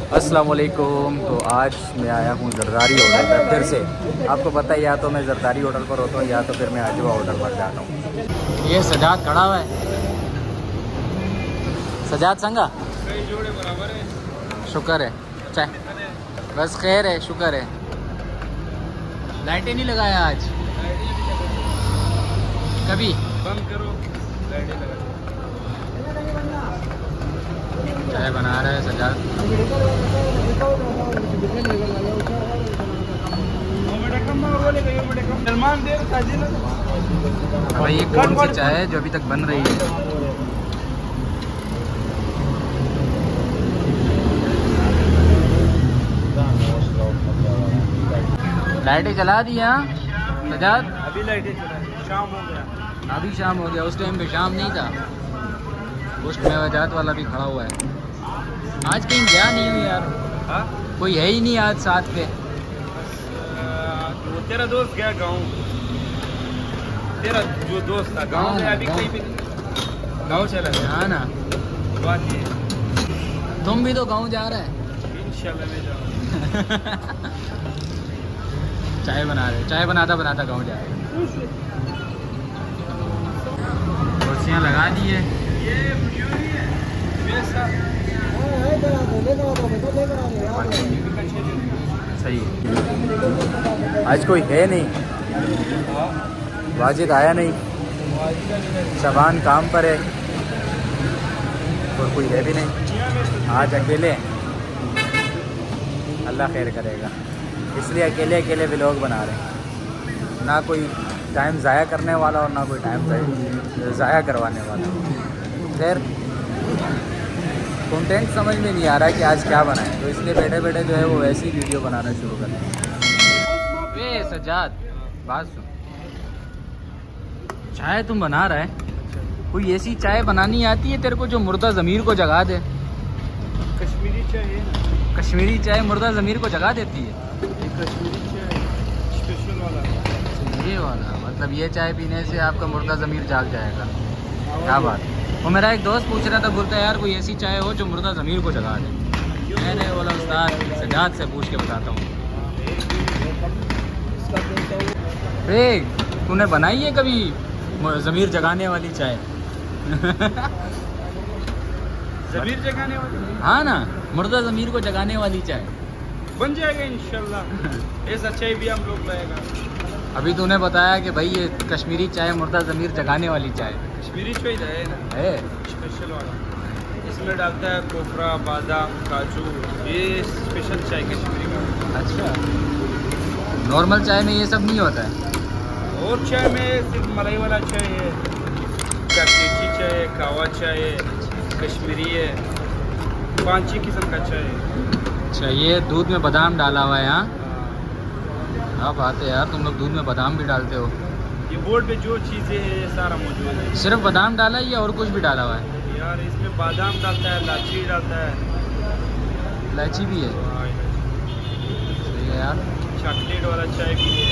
अस्सलाम वालेकुम। तो आज मैं आया हूँ जरदारी होटल पर फिर से। आपको पता है या तो मैं जरदारी होटल पर होता हूँ या तो फिर मैं आजवा होटल पर जाता हूँ। ये सजाद खड़ा हुआ है। सजाद संगा जोड़े बराबर है। शुक्र है चाहे बस खैर है, शुक्र है। लाइटें नहीं लगाया आज, कभी बंद करो लाइटें लगा। चाय बना रहा है सजाद। भाई ये कौन सी चाय है जो अभी तक बन रही है? लाइटें चला दी हैं सजाद? अभी लाइटें चला, शाम हो गया। अभी शाम हो गया, उस टाइम पे शाम नहीं था। उस मेवाजात वाला भी खड़ा हुआ है। आज कहीं गया नहीं हूँ यार। हा? कोई है ही नहीं आज साथ पे। वो तेरा दोस्त गया गाँव, तेरा जो दोस्त था गाँव में, अभी कहीं पे गाँव चला गया। हाँ ना, बात ये तुम भी तो गाँव जा रहे हैं। इंशाल्लाह मैं जाऊँ। चाय बना रहे, चाय बनाता बनाता गाँव जाएगा। कुर्सियाँ लगा दी है। सही है। आज कोई है नहीं, वाजिद आया नहीं, शबान काम पर है और कोई है भी नहीं। आज अकेले अल्लाह खैर करेगा, इसलिए अकेले अकेले व्लॉग बना रहे हैं। ना कोई टाइम ज़ाया करने वाला और ना कोई टाइम ज़ाया करवाने वाला। खैर कंटेंट समझ में नहीं आ रहा है कि आज क्या बनाए, तो इसलिए बैठे बैठे जो है वो वैसी वीडियो बनाना शुरू कर दें। वे सजाद बात सुन, चाय तुम बना रहा है, कोई ऐसी चाय बनानी आती है तेरे को जो मुर्दा ज़मीर को जगा दे? कश्मीरी चाय है। कश्मीरी चाय मुर्दा ज़मीर को जगा देती है? ये कश्मीरी चाय स्पेशल वाला। ये वाला मतलब ये चाय पीने से आपका मुर्दा ज़मीर जाग जाएगा। क्या बात है। वो मेरा एक दोस्त पूछ रहा था, बोलता है यार कोई ऐसी चाय हो जो मुर्दा ज़मीर को जगा दे। मैंने बोला उस्ताद सजाद से पूछ के बताता हूँ। तूने बनाई है कभी ज़मीर जगाने वाली चाय? ज़मीर जगाने वाली? हाँ ना, मुर्दा ज़मीर को जगाने वाली चाय बन जाएगा इंशाल्लाह। ऐसा चाय भी हम लोग लाएगा। अभी तूने बताया कि भाई ये कश्मीरी चाय मुर्दा ज़मीर जगाने वाली चाय। कश्मीरी चाय है ना, है स्पेशल वाला। इसमें डालता है कोफरा, बादाम, काजू। ये स्पेशल चाय कश्मीरी का। अच्छा, नॉर्मल चाय में ये सब नहीं होता है? और चाय में सिर्फ मलाई वाला चाय है, कैची चाय है, कावा चाय है, कश्मीरी है, 5-6 किस्म का चाय है। अच्छा, ये दूध में बादाम डाला हुआ है यहाँ? हाँ बात है यार, तुम लोग दूध में बादाम भी डालते हो। ये बोर्ड पे जो चीज़ें हैं ये सारा मौजूद है। सिर्फ बादाम डाला है या और कुछ भी डाला हुआ है? यार इसमें बादाम डालता है, इलायची डालता है। इलायची भी है? सही है यार। चॉकलेट वाला चाय भी है।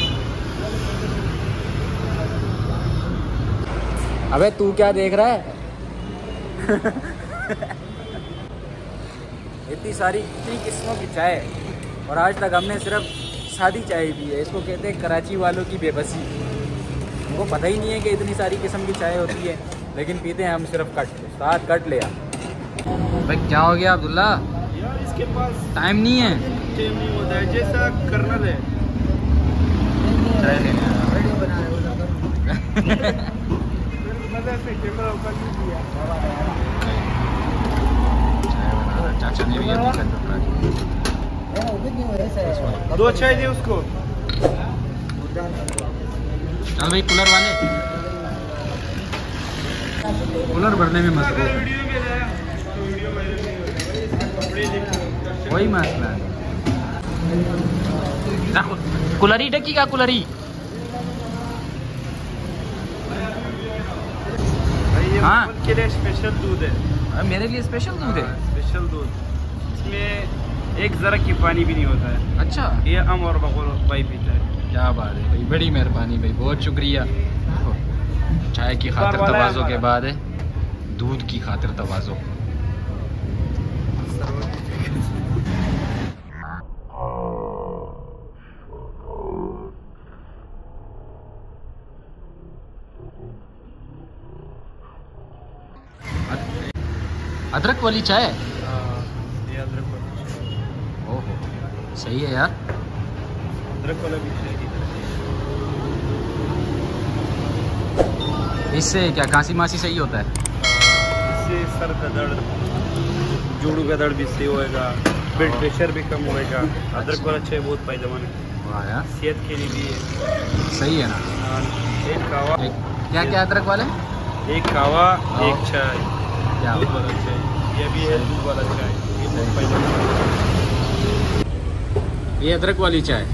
अबे तू क्या देख रहा है? इतनी किस्मों की चाय और आज तक हमने सिर्फ सादी चाय पी है। इसको कहते हैं कराची वालों की बेबसी। उनको पता ही नहीं है कि इतनी सारी किस्म की चाय होती है, लेकिन पीते हैं हम सिर्फ कट। साथ कट ले भाई। क्या हो गया अब्दुल्ला? यार इसके पास टाइम नहीं है। टाइम नहीं होता है, जैसा कर्नल है चाय लेने चाचा ने भी दो चाय दे उसको। चल भाई, कूलर वाले कूलर भरने में मसरूफ वही मसला है। कुलरी टकी का कुलरी हाँ के लिए स्पेशल दूध है। मेरे लिए स्पेशल दूध है। स्पेशल दूध, इसमें एक ज़रा की पानी भी नहीं होता है। अच्छा, ये हम और बगौर भाई पीता है। क्या बात है भाई, बड़ी मेहरबानी भाई, बहुत शुक्रिया। चाय की खातिर तवाज़ो के बाद है दूध की खातिर तवाज़ो। अदरक वाली चाय? हाँ, ये अदरक वाली चाय। ओहो, सही है यार। अदरक वाला भी चाय की तरह। इससे क्या खांसी मासी सही होता है? इससे सर का दर्द, जोड़ों का दर्द भी सही होएगा, ब्लड प्रेशर भी कम होएगा। अदरक वाला चाय बहुत फायदेमंद है, वाह यार, सेहत के लिए भी है। सही है ना। हाँ, एक कावा, क्या क्या अदरक वाले? एक कावा, एक चाय, क्या दूध वाला चाय। ये भी है दूध वाला चाय, ये बहुत फायदेमंद है। ये अदरक वाली चाय,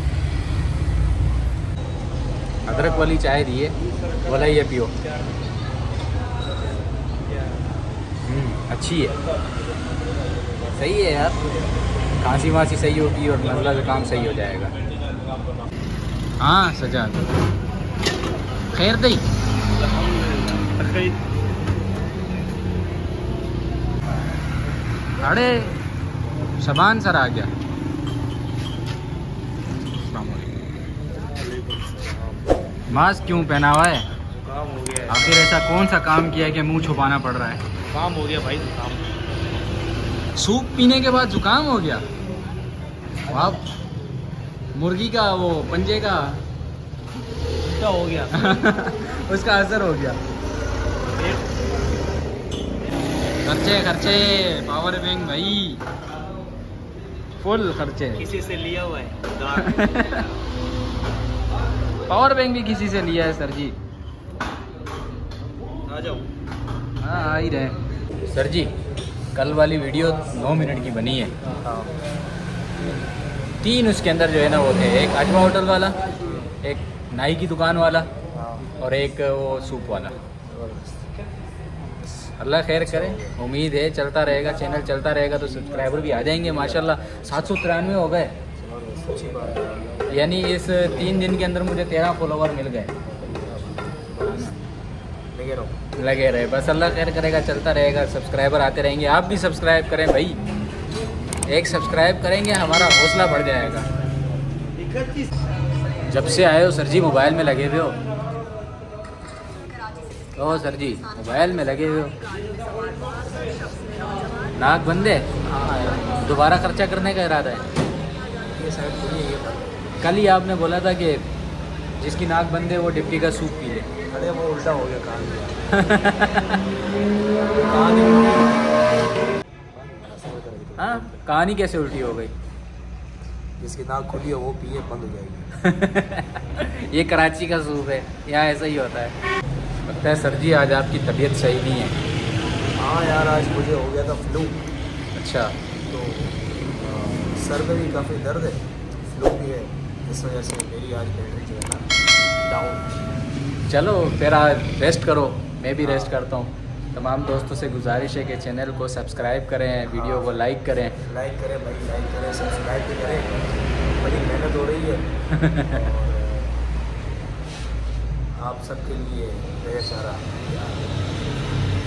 अदरक वाली चाय दी है, बोला ये पियो। अच्छी है, सही है यार। खांसी वासी सही होगी और नज़ला ज़ुकाम सही हो जाएगा। हाँ सजा खैर दई। अरे शबान सर आ गया। मास्क क्यों पहना हुआ है? काम हो गया है। आखिर ऐसा कौन सा काम किया है कि मुंह छुपाना पड़ रहा है? काम हो गया भाई, काम। सूप पीने के बाद जुकाम हो गया? आप मुर्गी का वो पंजे का क्या हो गया? उसका असर हो गया। खर्चे खर्चे, पावर बैंक भाई फुल खर्चे। किसी से लिया हुआ है? पावर बैंक भी किसी से लिया है सर जी। आ जाओ। हाँ आ ही रहे सर जी। कल वाली वीडियो 9 मिनट की बनी है। 3 उसके अंदर जो है ना वो थे, एक अजवा होटल वाला, एक नाई की दुकान वाला और एक वो सूप वाला। अल्लाह खैर करे, उम्मीद है चलता रहेगा, चैनल चलता रहेगा तो सब्सक्राइबर भी आ जाएंगे माशाल्लाह। 793 हो गए, यानी इस 3 दिन के अंदर मुझे 13 फॉलोवर मिल गए। लगे रहे बस, अल्लाह खैर करेगा, चलता रहेगा, सब्सक्राइबर आते रहेंगे। आप भी सब्सक्राइब करें भाई, एक सब्सक्राइब करेंगे हमारा हौसला बढ़ जाएगा। जब से आए हो सर जी मोबाइल में लगे हुए हो। ओ सर जी मोबाइल में लगे हुए हो, नाक बंदे, दोबारा खर्चा करने का इरादा है? कल ही आपने बोला था कि जिसकी नाक बंद है वो डिप्टी का सूप पी ले। अरे वो उल्टा हो गया कहानी। हाँ कहानी कैसे उल्टी हो गई? जिसकी नाक खुली है वो पिए, बंद हो जाएगी। ये कराची का सूप है, यहाँ ऐसा ही होता है। लगता है सर जी आज आपकी तबीयत सही नहीं है। हाँ यार, आज मुझे हो गया था फ्लू। अच्छा, तो सर में भी काफ़ी दर्द है, फ्लू भी है, इस वजह से मेरी आज बैटरी जो है ना डाउन। चलो फिर आज रेस्ट करो, मैं भी रेस्ट करता हूँ। तमाम दोस्तों से गुजारिश है कि चैनल को सब्सक्राइब करें, वीडियो को लाइक करें। लाइक करें भाई, लाइक करें, सब्सक्राइब भी करें, बड़ी मेहनत हो रही है। और आप सबके लिए ढेर सारा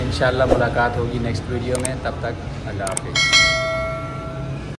इंशाल्लाह मुलाकात होगी नेक्स्ट वीडियो में, तब तक अल्लाह हाफिज़।